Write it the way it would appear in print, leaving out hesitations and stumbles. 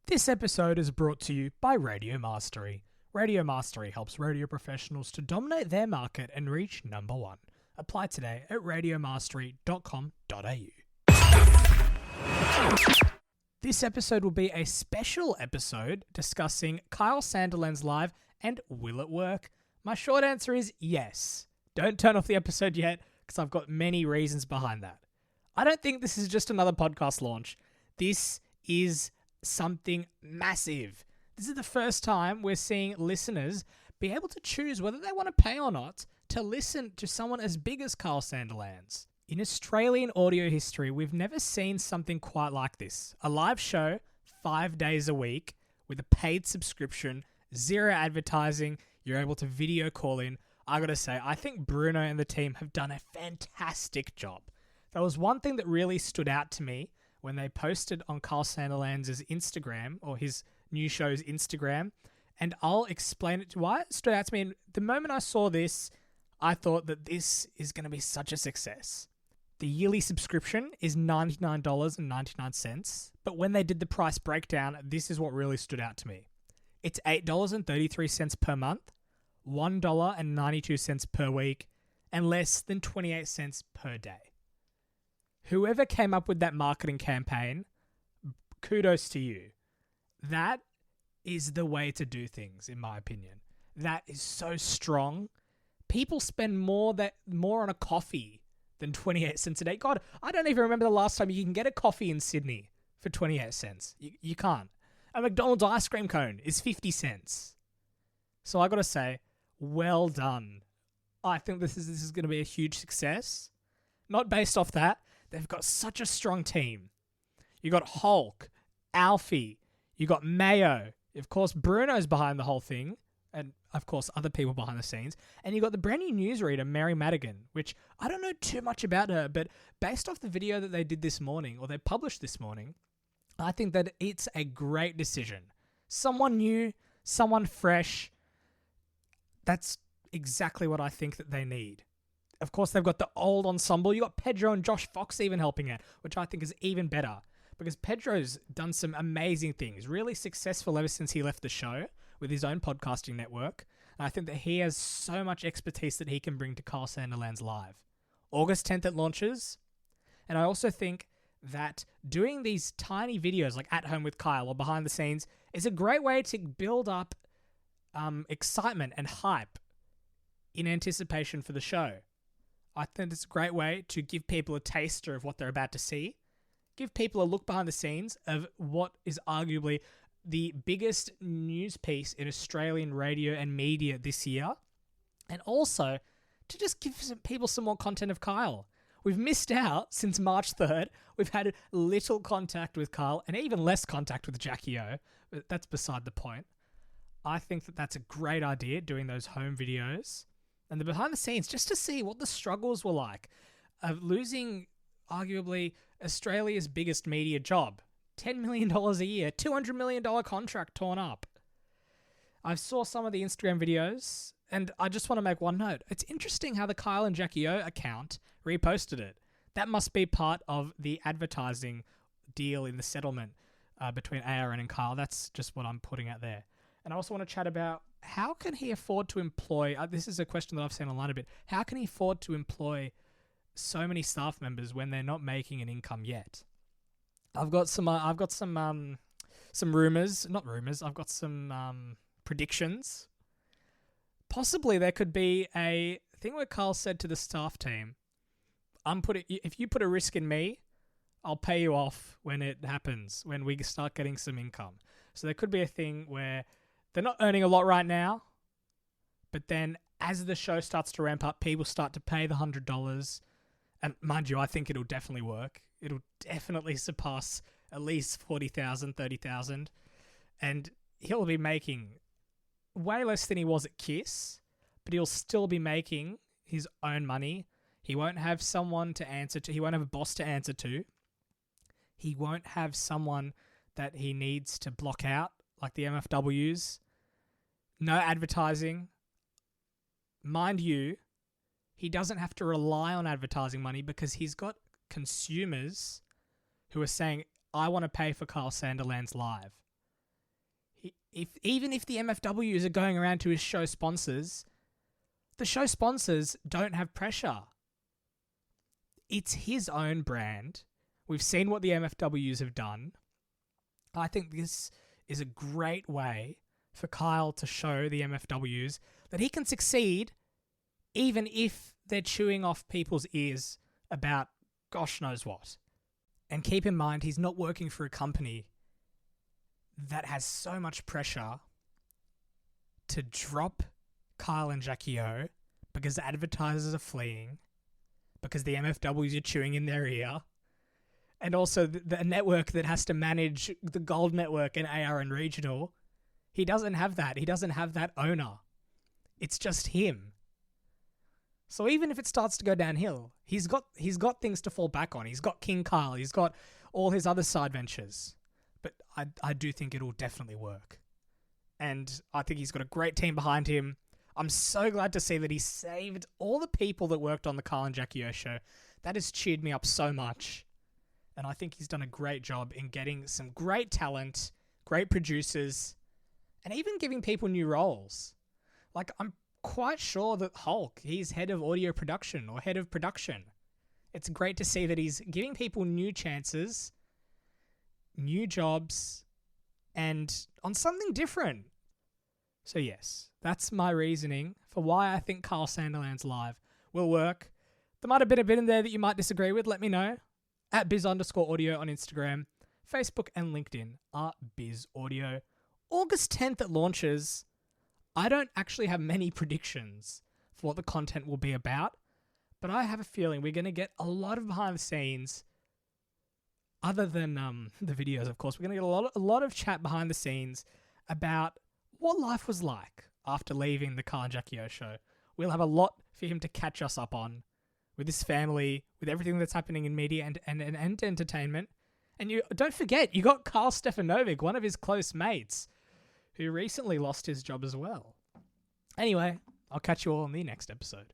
This episode is brought to you by Radio Mastery. Radio Mastery helps radio professionals to dominate their market and reach number one. Apply today at radiomastery.com.au. This episode will be a special episode discussing Kyle Sandilands live and will it work? My short answer is yes. Don't turn off the episode yet because I've got many reasons behind that. I don't think this is just another podcast launch. This is something massive. This is the first time we're seeing listeners be able to choose whether they want to pay or not to listen to someone as big as Kyle Sandilands. In Australian audio history, we've never seen something quite like this. A live show, 5 days a week, with a paid subscription, zero advertising, you're able to video call in. I gotta say, I think Bruno and the team have done a fantastic job. There was one thing that really stood out to me when they posted on Kyle Sandilands' Instagram, or his new show's Instagram, and I'll explain it to why it stood out to me. And the moment I saw this, I thought that this is going to be such a success. The yearly subscription is $99.99, but when they did the price breakdown, this is what really stood out to me. It's $8.33 per month, $1.92 per week, and less than 28 cents per day. Whoever came up with that marketing campaign, kudos to you. That is the way to do things, in my opinion. That is so strong. People spend more on a coffee than 28 cents a day. God, I don't even remember the last time you can get a coffee in Sydney for 28 cents. You can't. A McDonald's ice cream cone is 50 cents. So I got to say, well done. I think this is going to be a huge success. Not based off that. They've got such a strong team. You got Hulk, Alfie, you got Mayo. Of course, Bruno's behind the whole thing. And, of course, other people behind the scenes. And you got the brand new newsreader, Mary Madigan, which I don't know too much about her, but based off the video that they did this morning, or they published this morning, I think that it's a great decision. Someone new, someone fresh. That's exactly what I think that they need. Of course, they've got the old ensemble. You got Pedro and Josh Fox even helping out, which I think is even better because Pedro's done some amazing things, really successful ever since he left the show with his own podcasting network. And I think that he has so much expertise that he can bring to Kyle Sandilands Live. August 10th it launches. And I also think that doing these tiny videos like At Home with Kyle or Behind the Scenes is a great way to build up excitement and hype in anticipation for the show. I think it's a great way to give people a taster of what they're about to see, give people a look behind the scenes of what is arguably the biggest news piece in Australian radio and media this year, and also to just give people some more content of Kyle. We've missed out since March 3rd. We've had little contact with Kyle and even less contact with Jackie O, but that's beside the point. I think that that's a great idea, doing those home videos and the behind the scenes, just to see what the struggles were like of losing arguably Australia's biggest media job. $10 million a year, $200 million contract torn up. I saw some of the Instagram videos and I just want to make one note. It's interesting how the Kyle and Jackie O account reposted it. That must be part of the advertising deal in the settlement between ARN and Kyle. That's just what I'm putting out there. And I also want to chat about how can he afford to employ, this is a question that I've seen online a bit, how can he afford to employ so many staff members when they're not making an income yet? I've got some rumors, not rumors, I've got some predictions. Possibly there could be a thing where Kyle said to the staff team, if you put a risk in me, I'll pay you off when it happens, when we start getting some income. So there could be a thing where they're not earning a lot right now, but then as the show starts to ramp up, people start to pay the $100. And mind you, I think it'll definitely work. It'll definitely surpass at least 40,000, 30,000. And he'll be making way less than he was at KISS, but he'll still be making his own money. He won't have someone to answer to. He won't have a boss to answer to. He won't have someone that he needs to block out, like the MFWs. No advertising. Mind you, he doesn't have to rely on advertising money because he's got consumers who are saying, I want to pay for Kyle Sandilands Live. Even if the MFWs are going around to his show sponsors, the show sponsors don't have pressure. It's his own brand. We've seen what the MFWs have done. I think this is a great way for Kyle to show the MFWs that he can succeed even if they're chewing off people's ears about gosh knows what. And keep in mind, he's not working for a company that has so much pressure to drop Kyle and Jackie O because advertisers are fleeing, because the MFWs are chewing in their ear, and also the network that has to manage the Gold Network and AR and Regional. He doesn't have that. He doesn't have that owner. It's just him. So even if it starts to go downhill, he's got things to fall back on. He's got King Kyle. He's got all his other side ventures. But I do think it'll definitely work. And I think he's got a great team behind him. I'm so glad to see that he saved all the people that worked on the Kyle and Jackie O show. That has cheered me up so much. And I think he's done a great job in getting some great talent, great producers, and even giving people new roles. Like, I'm quite sure that Hulk, he's head of audio production or head of production. It's great to see that he's giving people new chances, new jobs, and on something different. So yes, that's my reasoning for why I think Kyle Sandilands Live will work. There might have been a bit in there that you might disagree with. Let me know. At biz_audio on Instagram. Facebook and LinkedIn are bizaudio. August 10th it launches. I don't actually have many predictions for what the content will be about, but I have a feeling we're going to get a lot of behind the scenes. Other than the videos, of course, we're going to get a lot of chat behind the scenes about what life was like after leaving the Kyle and Jackie O show. We'll have a lot for him to catch us up on with his family, with everything that's happening in media and entertainment. And you don't forget, you got Karl Stefanovic, one of his close mates, who recently lost his job as well. Anyway, I'll catch you all in the next episode.